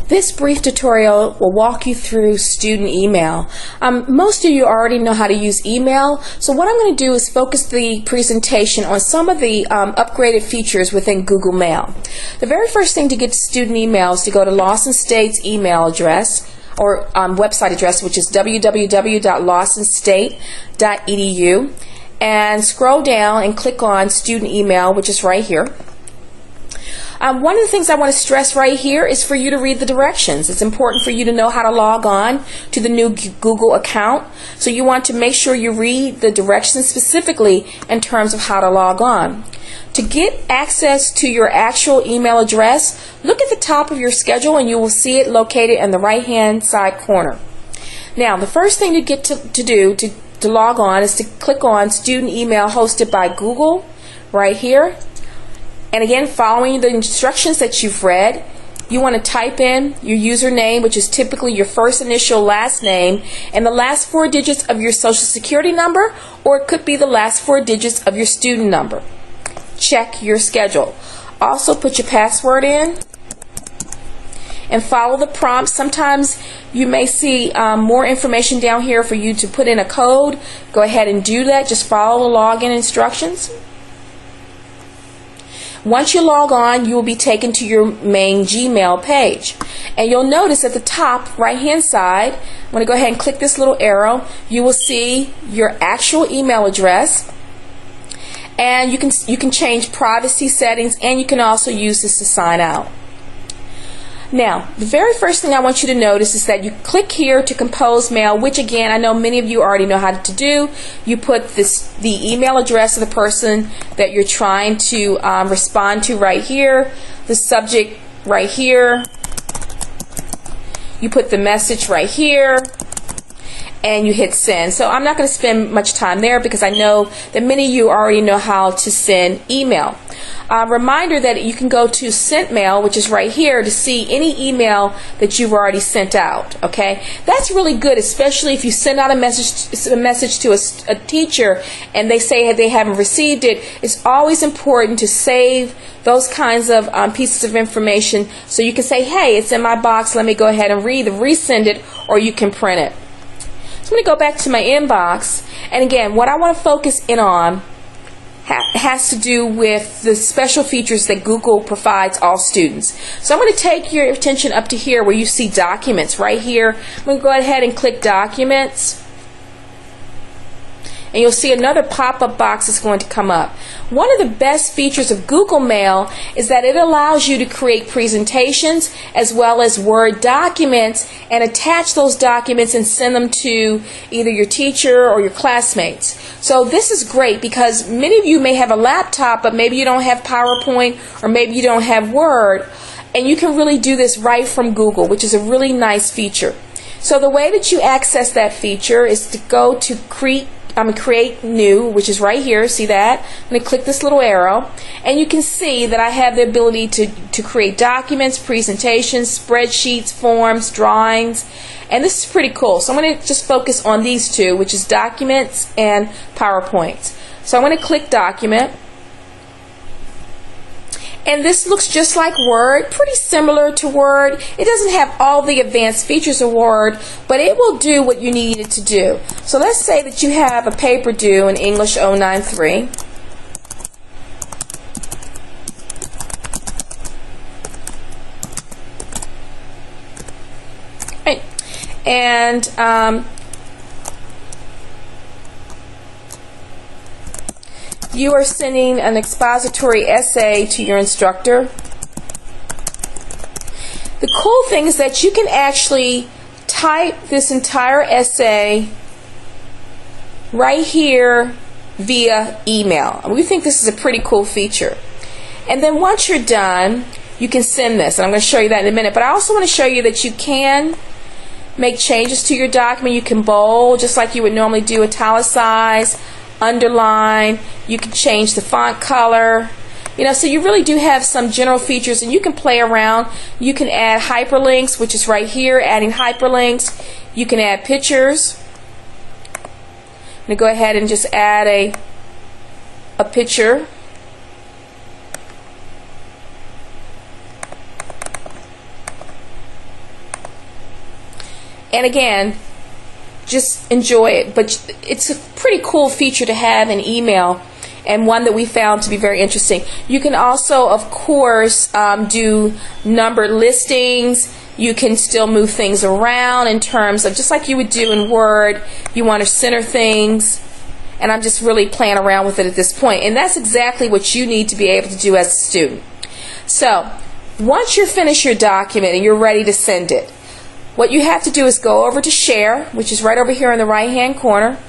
This brief tutorial will walk you through student email. Most of you already know how to use email, so what I'm going to do is focus the presentation on some of the upgraded features within Google Mail. The very first thing to get to student email is to go to Lawson State's email address or website address, which is www.lawsonstate.edu, and scroll down and click on student email, which is right here. One of the things I want to stress right here is for you to read the directions. It's important for you to know how to log on to the new Google account. So you want to make sure you read the directions specifically in terms of how to log on. To get access to your actual email address, look at the top of your schedule and you will see it located in the right hand side corner. Now, the first thing to get to log on is to click on student email hosted by Google right here. And again, following the instructions that you've read, you want to type in your username, which is typically your first initial last name, and the last 4 digits of your social security number, or it could be the last 4 digits of your student number. Check your schedule. Also put your password in and follow the prompts. Sometimes you may see more information down here for you to put in a code. Go ahead and do that. Just follow the login instructions. Once you log on, you will be taken to your main Gmail page. And you'll notice at the top right hand side, I'm going to go ahead and click this little arrow, you will see your actual email address. And you can change privacy settings, and you can also use this to sign out. Now, the very first thing I want you to notice is that you click here to compose mail, which again, I know many of you already know how to do. You put the email address of the person that you're trying to respond to right here, the subject right here, you put the message right here, and you hit send. So I'm not going to spend much time there because I know that many of you already know how to send email. Reminder that you can go to sent mail, which is right here, to see any email that you've already sent out. Okay, that's really good, especially if you send out a message to a teacher and they say they haven't received it. It's always important to save those kinds of pieces of information so you can say, hey, it's in my box, let me go ahead and resend it, or you can print it. So I'm going to go back to my inbox, and again, what I want to focus in on has to do with the special features that Google provides all students. So I'm going to take your attention up to here where you see documents right here. I'm going to go ahead and click documents, and you'll see another pop-up box is going to come up. One of the best features of Google Mail is that it allows you to create presentations as well as Word documents and attach those documents and send them to either your teacher or your classmates. So this is great because many of you may have a laptop, but maybe you don't have PowerPoint or maybe you don't have Word, and you can really do this right from Google, which is a really nice feature. So the way that you access that feature is to go to create new, which is right here. See that? I'm going to click this little arrow, and you can see that I have the ability to create documents, presentations, spreadsheets, forms, drawings, and this is pretty cool. So I'm going to just focus on these two, which is documents and PowerPoints. So I'm going to click document, and this looks just like Word, pretty similar to Word. It doesn't have all the advanced features of Word, but it will do what you need it to do. So let's say that you have a paper due in English 093. Right. And you are sending an expository essay to your instructor. The cool thing is that you can actually type this entire essay right here via email. We think this is a pretty cool feature. And then once you're done, you can send this. And I'm going to show you that in a minute. But I also want to show you that you can make changes to your document. You can bold just like you would normally do, italicize, underline. You can change the font color. So you really do have some general features, and you can play around. You can add hyperlinks, which is right here, adding hyperlinks. You can add pictures. I'm going to go ahead and just add a picture. And again, just enjoy it. But it's a pretty cool feature to have in email, and one that we found to be very interesting. You can also, of course, do numbered listings. You can still move things around in terms of, just like you would do in Word, you want to center things. And I'm just really playing around with it at this point. And that's exactly what you need to be able to do as a student. So, once you finish your document and you're ready to send it, what you have to do is go over to Share, which is right over here in the right-hand corner.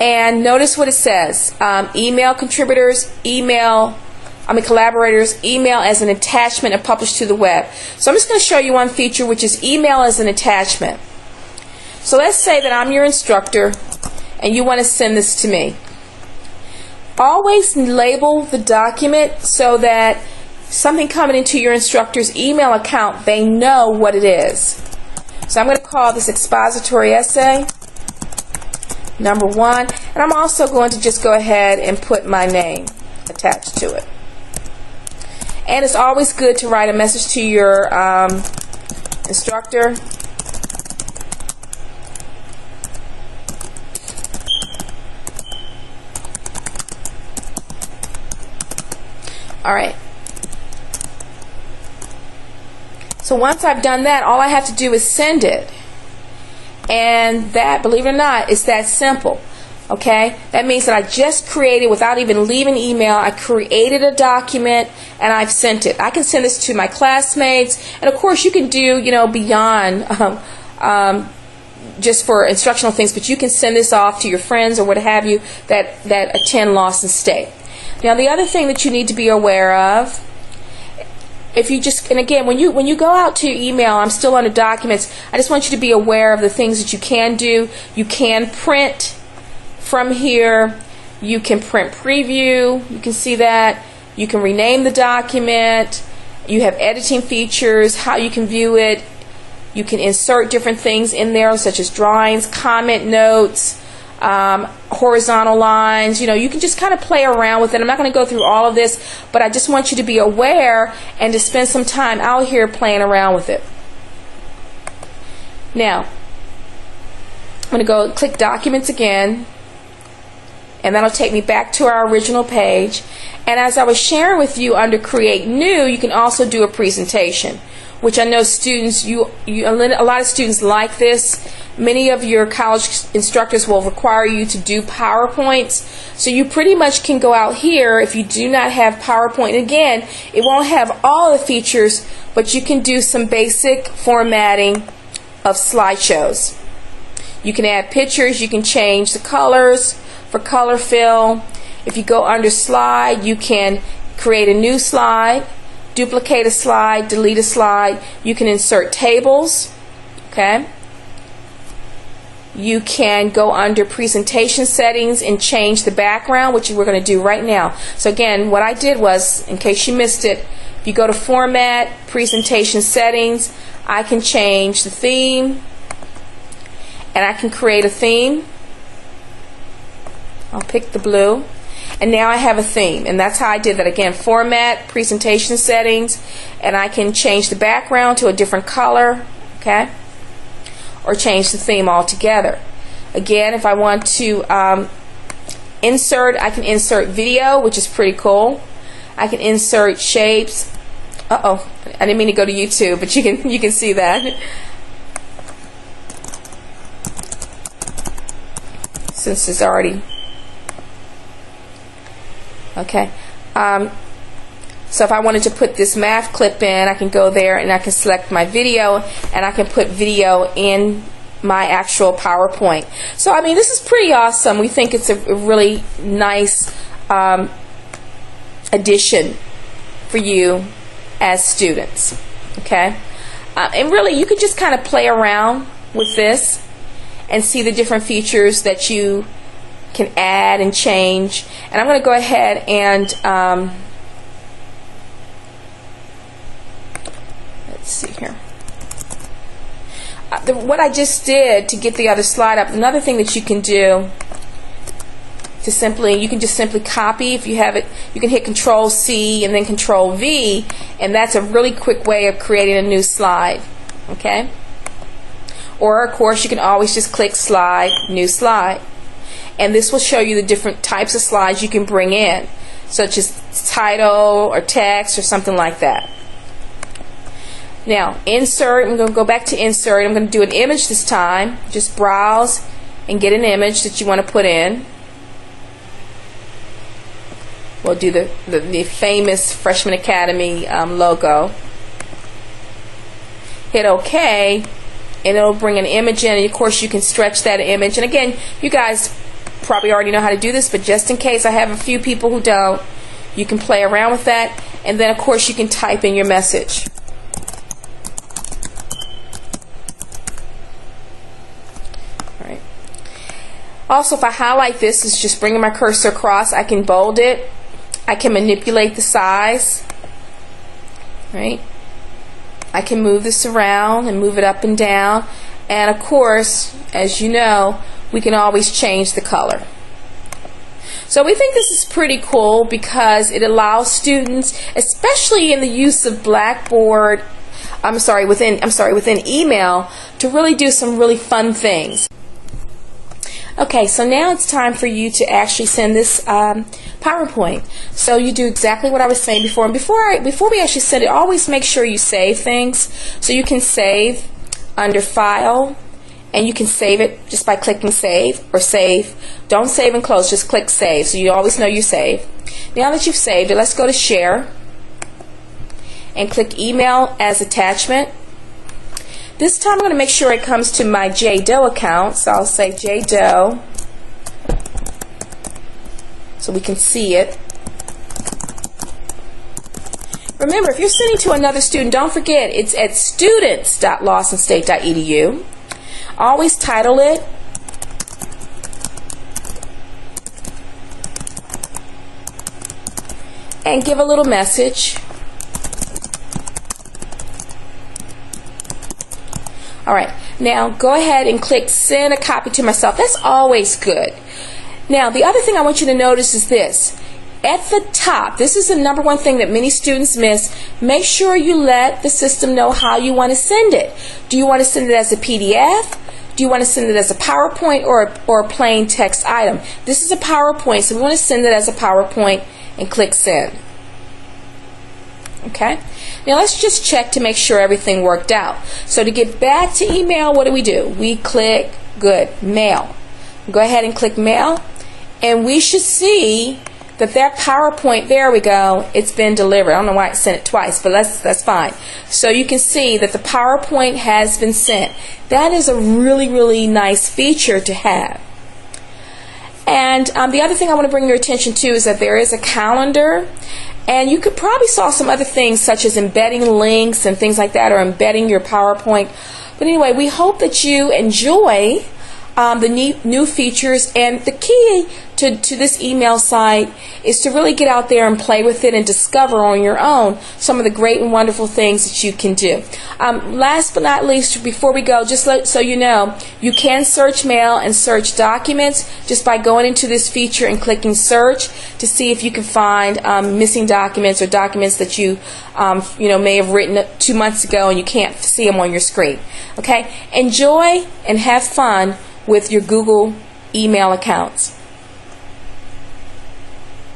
And notice what it says. Email contributors, collaborators, email as an attachment and publish to the web. So I'm just going to show you one feature, which is email as an attachment. So let's say that I'm your instructor and you want to send this to me. Always label the document so that something coming into your instructor's email account, they know what it is. So I'm going to call this expository essay number 1, and I'm also going to just go ahead and put my name attached to it. And it's always good to write a message to your instructor. Alright. So once I've done that, all I have to do is send it. And that, believe it or not, is that simple. Okay? That means that I just created, without even leaving email, I created a document and I've sent it. I can send this to my classmates, and of course you can do, beyond just for instructional things, but you can send this off to your friends or what have you that attend Lawson State. Now the other thing that you need to be aware of, if you just, and again, when you go out to your email, I'm still under documents, I just want you to be aware of the things that you can do. You can print from here. You can print preview. You can see that. You can rename the document. You have editing features, how you can view it. You can insert different things in there, such as drawings, comment notes, horizontal lines. You can just kind of play around with it. I'm not going to go through all of this, but I just want you to be aware and to spend some time out here playing around with it. Now, I'm going to go click Documents again, and that'll take me back to our original page. And as I was sharing with you under Create New, you can also do a presentation, which I know students, a lot of students like this. Many of your college instructors will require you to do PowerPoints, so you pretty much can go out here if you do not have PowerPoint. Again, it won't have all the features, but you can do some basic formatting of slideshows. You can add pictures, you can change the colors for color fill. If you go under Slide, you can create a new slide, duplicate a slide, delete a slide. You can insert tables, okay? You can go under Presentation Settings and change the background, which we're going to do right now. So again, what I did was, in case you missed it, if you go to Format, Presentation Settings, I can change the theme, and I can create a theme. I'll pick the blue. And now I have a theme, and that's how I did that. Again, Format, Presentation Settings, and I can change the background to a different color, okay? Or change the theme altogether. Again, if I want to insert, I can insert video, which is pretty cool. I can insert shapes. Uh-oh, I didn't mean to go to YouTube, but you can see that. Since it's already okay. So if I wanted to put this math clip in, I can go there and I can select my video, and I can put video in my actual PowerPoint. So I mean, this is pretty awesome. We think it's a really nice addition for you as students. Okay, and really you could just kind of play around with this and see the different features that you can add and change. And I'm going to go ahead and let's see here. What I just did to get the other slide up, another thing that you can do to you can just simply copy. If you have it, you can hit Control-C and then Control-V, and that's a really quick way of creating a new slide. Okay? Or of course you can always just click slide, new slide. And this will show you the different types of slides you can bring in, such as title or text or something like that. Now, insert, I'm going to go back to insert. I'm going to do an image this time. Just browse and get an image that you want to put in. We'll do the famous Freshman Academy logo. Hit OK, and it'll bring an image in, and of course you can stretch that image. And again, you guys probably already know how to do this, but just in case I have a few people who don't, you can play around with that, and then of course you can type in your message. All right. Also, if I highlight this, it's just bringing my cursor across. I can bold it. I can manipulate the size. Right? I can move this around and move it up and down, and of course, as you know, we can always change the color. So we think this is pretty cool because it allows students, especially in the use of Blackboard, within email, to really do some really fun things. Okay, so now it's time for you to actually send this PowerPoint. So you do exactly what I was saying before. And before we actually send it, always make sure you save things. So you can save under File, and you can save it just by clicking Save or Save. Don't save and close, just click Save, so you always know you save. Now that you've saved it, let's go to Share and click Email as Attachment. This time I'm going to make sure it comes to my JDoe account, so I'll say JDoe so we can see it. Remember, if you're sending to another student, don't forget it's at students.lawsonstate.edu. Always title it and give a little message. Alright, now go ahead and click send a copy to myself. That's always good. Now, the other thing I want you to notice is this. At the top, this is the number one thing that many students miss. Make sure you let the system know how you want to send it. Do you want to send it as a PDF? Do you want to send it as a PowerPoint or a plain text item? This is a PowerPoint, so we want to send it as a PowerPoint and click send. Okay? Now let's just check to make sure everything worked out. So to get back to email, what do? We click, good, mail. Go ahead and click mail, and we should see that PowerPoint, there we go, it's been delivered. I don't know why I sent it twice, but that's fine. So you can see that the PowerPoint has been sent. That is a really, really nice feature to have. And the other thing I want to bring your attention to is that there is a calendar, and you could probably saw some other things such as embedding links and things like that, or embedding your PowerPoint. But anyway, we hope that you enjoy the new features, and the key to this email site is to really get out there and play with it and discover on your own some of the great and wonderful things that you can do. Last but not least, before we go, just so you know, you can search mail and search documents just by going into this feature and clicking search to see if you can find missing documents or documents that you may have written 2 months ago and you can't see them on your screen. Okay? Enjoy and have fun with your Google email accounts.